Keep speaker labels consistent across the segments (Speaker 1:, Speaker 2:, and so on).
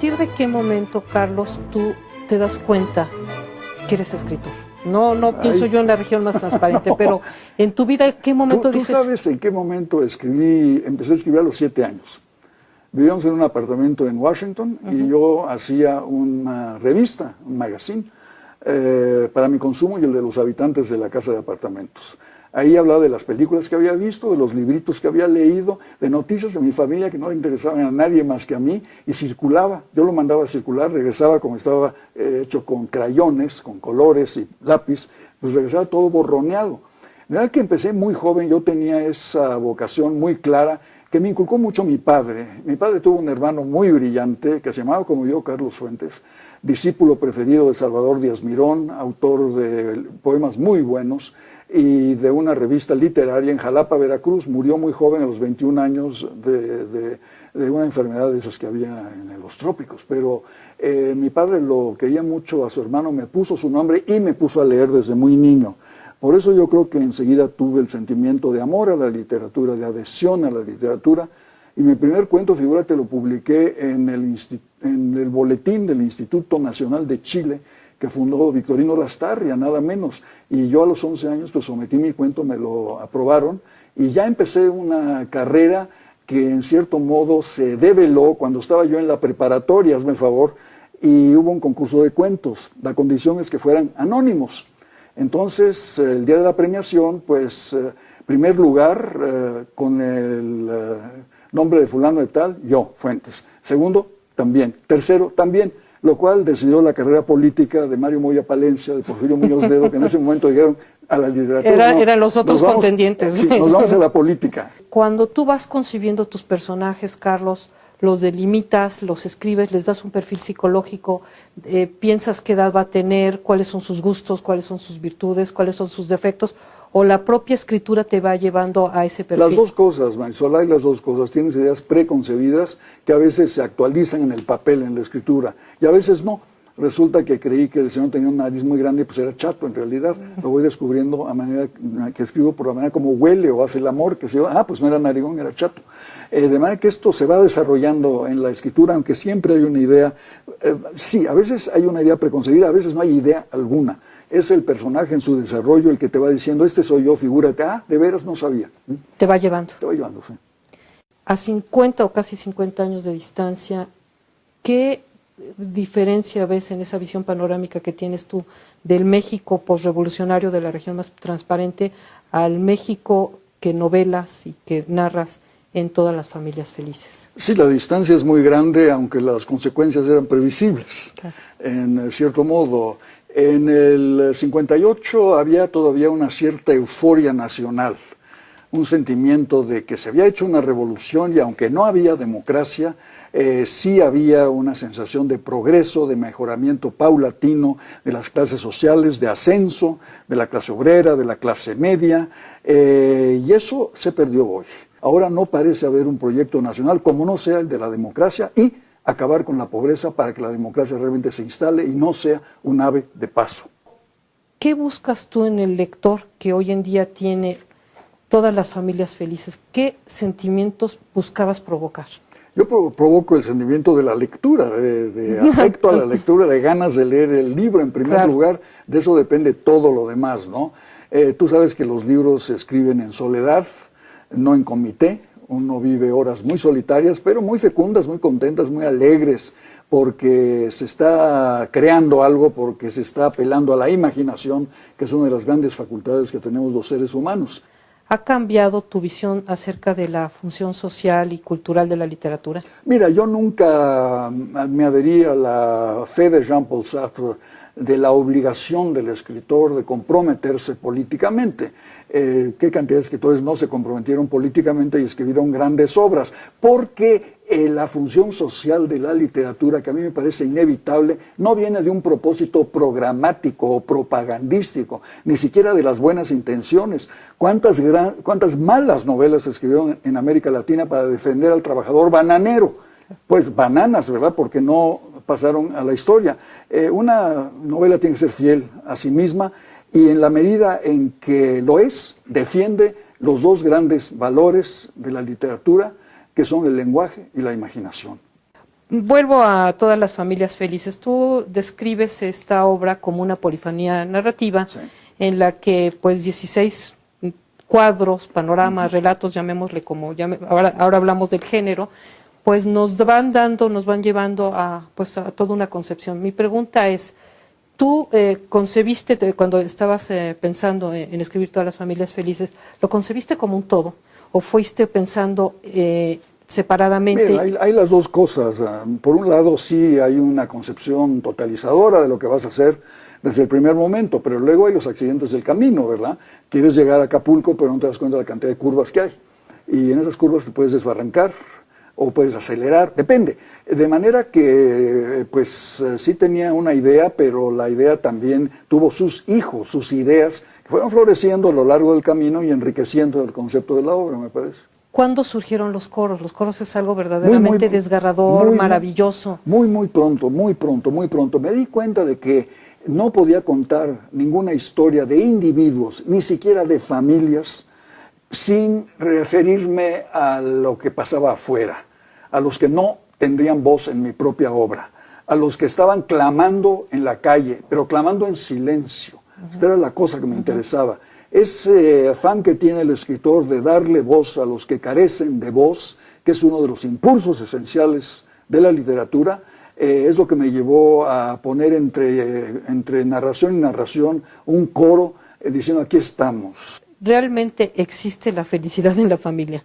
Speaker 1: partir de qué momento, Carlos, tú te das cuenta que eres escritor? No pienso yo en la región más transparente, no. Pero en tu vida, ¿en qué momento dices?
Speaker 2: ¿Tú sabes en qué momento empecé a escribir a los 7 años? Vivíamos en un apartamento en Washington y yo hacía una revista, un magazine, para mi consumo y el de los habitantes de la casa de apartamentos. Ahí hablaba de las películas que había visto, de los libritos que había leído, de noticias de mi familia que no le interesaban a nadie más que a mí, y circulaba. Yo lo mandaba a circular, regresaba como estaba hecho con crayones, con colores y lápiz, pues regresaba todo borroneado. De verdad que empecé muy joven, yo tenía esa vocación muy clara que me inculcó mucho mi padre. Mi padre tuvo un hermano muy brillante que se llamaba como yo, Carlos Fuentes, discípulo preferido de Salvador Díaz Mirón, autor de poemas muy buenos, y de una revista literaria en Jalapa, Veracruz. Murió muy joven, a los 21 años, de una enfermedad de esas que había en los trópicos. Pero mi padre lo quería mucho a su hermano, me puso su nombre y me puso a leer desde muy niño. Por eso yo creo que enseguida tuve el sentimiento de amor a la literatura, de adhesión a la literatura. Y mi primer cuento, figúrate, lo publiqué en el boletín del Instituto Nacional de Chile, que fundó Victorino Lastarria, nada menos. Y yo a los 11 años pues sometí mi cuento, me lo aprobaron, y ya empecé una carrera que en cierto modo se develó cuando estaba yo en la preparatoria, hazme el favor, y hubo un concurso de cuentos. La condición es que fueran anónimos. Entonces, el día de la premiación, pues, primer lugar, con el nombre de fulano de tal, yo, Fuentes. Segundo, también. Tercero, también. Lo cual decidió la carrera política de Mario Moya Palencia, de Porfirio Muñoz Ledo, que en ese momento dijeron a la literatura.
Speaker 1: Eran los otros contendientes.
Speaker 2: Sí, nos vamos a la política.
Speaker 1: Cuando tú vas concibiendo tus personajes, Carlos, los delimitas, los escribes, les das un perfil psicológico, piensas qué edad va a tener, cuáles son sus gustos, cuáles son sus virtudes, cuáles son sus defectos, o la propia escritura te va llevando a ese perfil.
Speaker 2: Las dos cosas, Marisol, hay las dos cosas. Tienes ideas preconcebidas que a veces se actualizan en el papel, en la escritura, y a veces no. Resulta que creí que el señor tenía una nariz muy grande y pues era chato en realidad. Lo voy descubriendo a manera que escribo, por la manera como huele o hace el amor, que se pues no era narigón, era chato. De manera que esto se va desarrollando en la escritura, aunque siempre hay una idea. Sí, a veces hay una idea preconcebida, a veces no hay idea alguna. Es el personaje en su desarrollo el que te va diciendo, este soy yo, figúrate, de veras no sabía.
Speaker 1: Te va llevando.
Speaker 2: Te va llevando, sí.
Speaker 1: A 50 o casi 50 años de distancia, ¿qué diferencia ves en esa visión panorámica que tienes tú del México posrevolucionario de la región más transparente al México que novelas y que narras en Todas las familias felices?
Speaker 2: Sí, la distancia es muy grande, aunque las consecuencias eran previsibles, claro. En cierto modo. En el 58 había todavía una cierta euforia nacional, un sentimiento de que se había hecho una revolución y aunque no había democracia, sí había una sensación de progreso, de mejoramiento paulatino de las clases sociales, de ascenso de la clase obrera, de la clase media, y eso se perdió hoy. Ahora no parece haber un proyecto nacional como no sea el de la democracia y acabar con la pobreza para que la democracia realmente se instale y no sea un ave de paso.
Speaker 1: ¿Qué buscas tú en el lector que hoy en día tiene Todas las familias felices? ¿Qué sentimientos buscabas provocar?
Speaker 2: Yo provoco el sentimiento de la lectura, de afecto a la lectura, de ganas de leer el libro en primer lugar. De eso depende todo lo demás, ¿no? Tú sabes que los libros se escriben en soledad, no en comité. Uno vive horas muy solitarias, pero muy fecundas, muy contentas, muy alegres, porque se está creando algo, porque se está apelando a la imaginación, que es una de las grandes facultades que tenemos los seres humanos.
Speaker 1: ¿Ha cambiado tu visión acerca de la función social y cultural de la literatura?
Speaker 2: Mira, yo nunca me adherí a la fe de Jean-Paul Sartre de la obligación del escritor de comprometerse políticamente. ¿Qué cantidad de escritores no se comprometieron políticamente y escribieron grandes obras? Porque la función social de la literatura, que a mí me parece inevitable, no viene de un propósito programático o propagandístico, ni siquiera de las buenas intenciones. ¿Cuántas malas novelas se escribieron en América Latina para defender al trabajador bananero? Pues bananas, ¿verdad? Porque no pasaron a la historia. Una novela tiene que ser fiel a sí misma y en la medida en que lo es, defiende los dos grandes valores de la literatura, que son el lenguaje y la imaginación.
Speaker 1: vuelvo a Todas las familias felices. Tú describes esta obra como una polifonía narrativa, sí, en la que pues 16 cuadros, panoramas, relatos, llamémosle como, ahora hablamos del género, pues nos van llevando a, pues, a toda una concepción. Mi pregunta es, ¿tú concebiste, cuando estabas pensando en escribir Todas las familias felices, lo concebiste como un todo o fuiste pensando separadamente?
Speaker 2: Mira, hay las dos cosas. Por un lado, sí hay una concepción totalizadora de lo que vas a hacer desde el primer momento, pero luego hay los accidentes del camino, ¿verdad? Quieres llegar a Acapulco, pero no te das cuenta de la cantidad de curvas que hay. Y en esas curvas te puedes desbarrancar o puedes acelerar, depende. De manera que, pues, sí tenía una idea, pero la idea también tuvo sus hijos, sus ideas, que fueron floreciendo a lo largo del camino y enriqueciendo el concepto de la obra, me parece.
Speaker 1: ¿Cuándo surgieron los coros? Los coros es algo verdaderamente desgarrador, maravilloso.
Speaker 2: Muy pronto. Me di cuenta de que no podía contar ninguna historia de individuos, ni siquiera de familias, sin referirme a lo que pasaba afuera, a los que no tendrían voz en mi propia obra, a los que estaban clamando en la calle, pero clamando en silencio. Esta era la cosa que me interesaba. Ese afán que tiene el escritor de darle voz a los que carecen de voz, que es uno de los impulsos esenciales de la literatura, es lo que me llevó a poner entre narración y narración un coro diciendo aquí estamos.
Speaker 1: ¿Realmente existe la felicidad en la familia?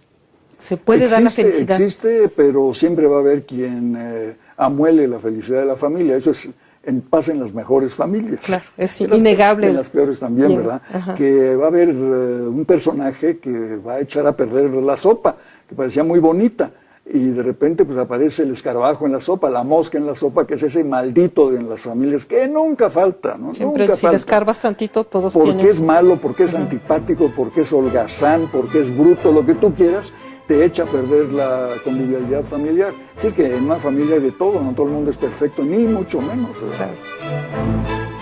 Speaker 1: ¿Se puede dar la felicidad?
Speaker 2: Existe, pero siempre va a haber quien amuele la felicidad de la familia. Eso pasa en las mejores familias.
Speaker 1: Claro, es innegable.
Speaker 2: En las peores también, ¿verdad? Ajá. Que va a haber un personaje que va a echar a perder la sopa, que parecía muy bonita, y de repente pues aparece el escarabajo en la sopa, la mosca en la sopa, que es ese maldito en las familias, que nunca falta, ¿no?
Speaker 1: Siempre,
Speaker 2: nunca
Speaker 1: si
Speaker 2: falta.
Speaker 1: le escarbas tantito, todos
Speaker 2: porque
Speaker 1: tienen...
Speaker 2: Porque es malo, porque es antipático, porque es holgazán, porque es bruto, lo que tú quieras, te echa a perder la convivialidad familiar. Así que en una familia hay de todo, no todo el mundo es perfecto, ni mucho menos, ¿verdad?
Speaker 1: Claro.